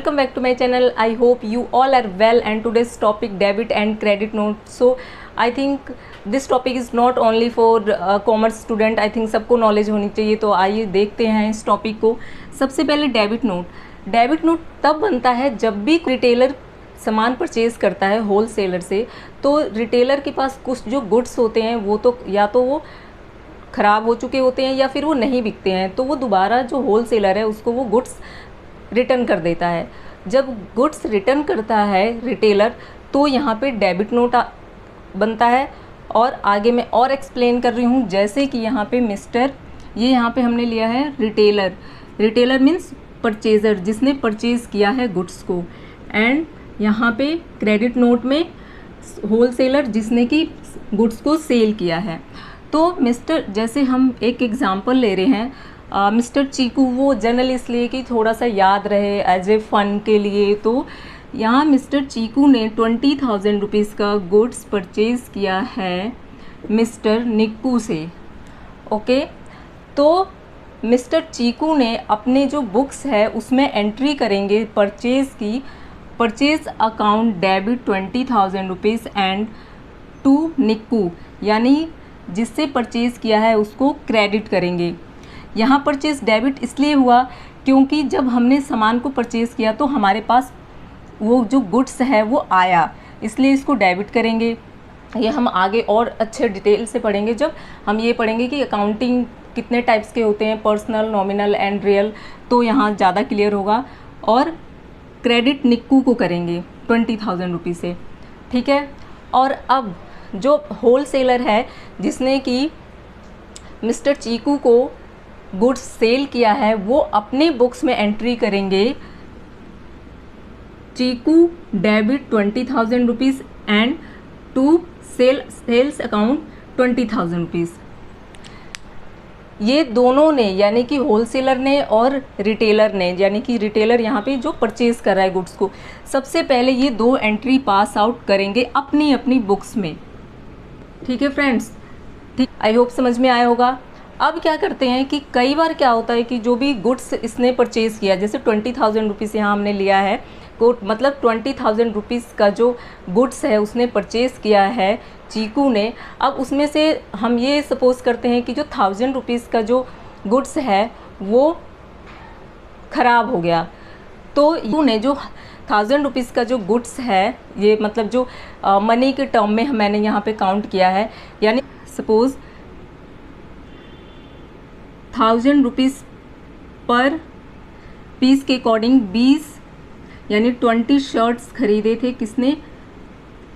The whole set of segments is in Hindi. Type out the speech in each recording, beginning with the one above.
Welcome back to my channel. I hope you all are well, and today's topic debit and credit note. So I think this topic is not only for commerce student. I think सबको नॉलेज होनी चाहिए. तो आइए देखते हैं इस टॉपिक को. सबसे पहले डेबिट नोट तब बनता है जब भी रिटेलर सामान परचेज़ करता है होल सेलर से, तो रिटेलर के पास कुछ जो गुड्स होते हैं वो तो या तो वो ख़राब हो चुके होते हैं या फिर वो नहीं बिकते हैं, तो वो दोबारा जो होल सेलर है उसको वो गुड्स रिटर्न कर देता है. जब गुड्स रिटर्न करता है रिटेलर, तो यहाँ पे डेबिट नोट बनता है. और आगे मैं और एक्सप्लेन कर रही हूँ. जैसे कि यहाँ पे ये यहाँ पे हमने लिया है रिटेलर मीन्स परचेज़र, जिसने परचेज़ किया है गुड्स को. एंड यहाँ पे क्रेडिट नोट में होल सेलर जिसने कि गुड्स को सेल किया है. तो जैसे हम एक एग्ज़ाम्पल ले रहे हैं, मिस्टर चीकू, वो जनरल इसलिए कि थोड़ा सा याद रहे एज ए फ़न के लिए. तो यहाँ मिस्टर चीकू ने 20,000 रुपीज़ का गुड्स परचेज़ किया है मिस्टर निक्कू से. ओके, तो मिस्टर चीकू ने अपने जो बुक्स है उसमें एंट्री करेंगे purchase account debit 20,000 rupees and to Nikku, यानी जिससे परचेज़ किया है उसको क्रेडिट करेंगे. यहाँ परचेज़ डेबिट इसलिए हुआ क्योंकि जब हमने सामान को परचेज़ किया तो हमारे पास वो जो गुड्स है वो आया, इसलिए इसको डेबिट करेंगे. ये हम आगे और अच्छे डिटेल से पढ़ेंगे जब हम ये पढ़ेंगे कि अकाउंटिंग कितने टाइप्स के होते हैं, पर्सनल, नॉमिनल एंड रियल. तो यहाँ ज़्यादा क्लियर होगा. और क्रेडिट निक्कू को करेंगे 20,000 रुपीज़ से. ठीक है. और अब जो होल सेलर है जिसने कि मिस्टर चीकू को गुड्स सेल किया है, वो अपने बुक्स में एंट्री करेंगे Chiku debit 20,000 rupees and to sales account 20,000 rupees. ये दोनों ने, यानी कि होलसेलर ने और रिटेलर ने, यानी कि रिटेलर यहाँ पे जो परचेज़ कर रहा है गुड्स को, सबसे पहले ये दो एंट्री पास आउट करेंगे अपनी अपनी बुक्स में. ठीक है फ्रेंड्स, ठीक, आई होप समझ में आया होगा. अब क्या करते हैं कि कई बार क्या होता है कि जो भी गुड्स इसने परचेज़ किया, जैसे 20,000 रुपीज़ यहाँ हमने लिया है, मतलब 20,000 रुपीज़ का जो गुड्स है उसने परचेज़ किया है चीकू ने. अब उसमें से हम ये सपोज़ करते हैं कि जो 1,000 रुपीज़ का जो गुड्स है वो ख़राब हो गया. तो चीकू ने जो 1,000 रुपीज़ का जो गुड्स है, ये मतलब जो मनी के टर्म में मैंने यहाँ पे काउंट किया है, यानी सपोज़ 1,000 रुपीज़ पर पीस के अकॉर्डिंग 20 यानी 20 शर्ट्स खरीदे थे किसने,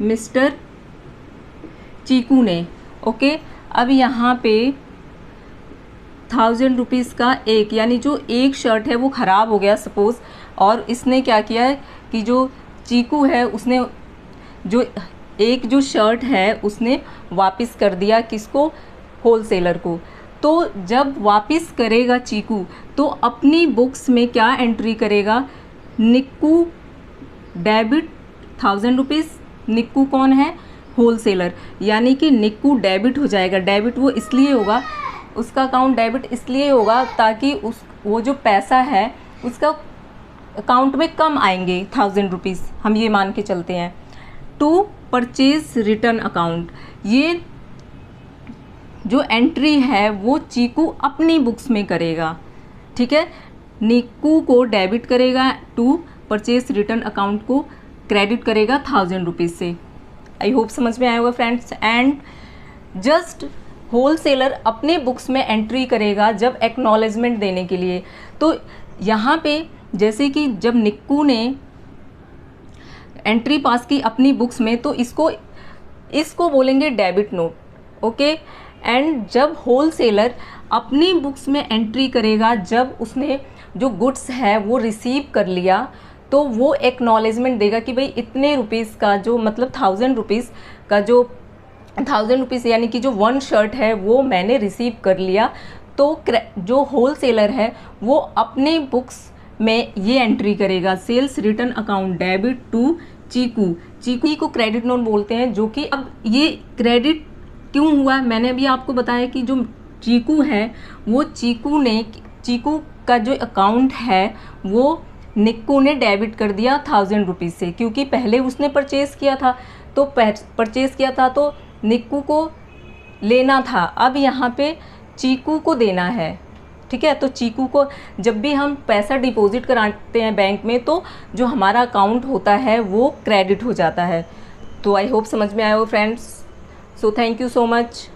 मिस्टर चीकू ने. ओके, अब यहाँ पे 1,000 रुपीज़ का एक, यानी जो एक शर्ट है वो ख़राब हो गया सपोज़, और इसने क्या किया है कि जो चीकू है उसने जो शर्ट है उसने वापस कर दिया किसको, होलसेलर को. तो जब वापस करेगा चीकू, तो अपनी बुक्स में क्या एंट्री करेगा, निक्कू डेबिट 1,000 रुपीज़. निक्कू कौन है, होलसेलर, यानी कि निक्कू डेबिट हो जाएगा. डेबिट वो इसलिए होगा, उसका अकाउंट डेबिट इसलिए होगा ताकि वो जो पैसा है उसका अकाउंट में कम आएंगे 1,000 रुपीज़, हम ये मान के चलते हैं. टू परचेज़ रिटर्न अकाउंट, ये जो एंट्री है वो चीकू अपनी बुक्स में करेगा. ठीक है, निक्कू को डेबिट करेगा, टू परचेज रिटर्न अकाउंट को क्रेडिट करेगा 1,000 रुपीज़ से. आई होप समझ में आया होगा फ्रेंड्स. एंड जस्ट होलसेलर अपने बुक्स में एंट्री करेगा जब एक्नॉलेजमेंट देने के लिए. तो यहाँ पे जैसे कि जब निक्कू ने एंट्री पास की अपनी बुक्स में, तो इसको बोलेंगे डेबिट नोट. ओके. एंड जब होलसेलर अपनी बुक्स में एंट्री करेगा जब उसने जो गुड्स है वो रिसीव कर लिया, तो वो एक्नॉलेजमेंट देगा कि भाई इतने रुपीज़ का जो, मतलब 1,000 रुपीज़ का जो 1,000 रुपीज़ यानी कि जो 1 शर्ट है वो मैंने रिसीव कर लिया. तो जो होलसेलर है वो अपने बुक्स में ये एंट्री करेगा, sales return account debit to Chiku को क्रेडिट नोट बोलते हैं. जो कि अब ये क्रेडिट क्यों हुआ, मैंने अभी आपको बताया कि जो चीकू है वो चीकू का जो अकाउंट है वो निक्कू ने डेबिट कर दिया 1000 रुपीज़ से, क्योंकि पहले उसने परचेज़ किया था, तो परचेज़ किया था तो निक्कू को लेना था, अब यहाँ पे चीकू को देना है। ठीक है, तो चीकू को जब भी हम पैसा डिपॉजिट कराते हैं बैंक में, तो जो हमारा अकाउंट होता है वो क्रेडिट हो जाता है। तो आई होप समझ में आया हो friends. So thank you so much.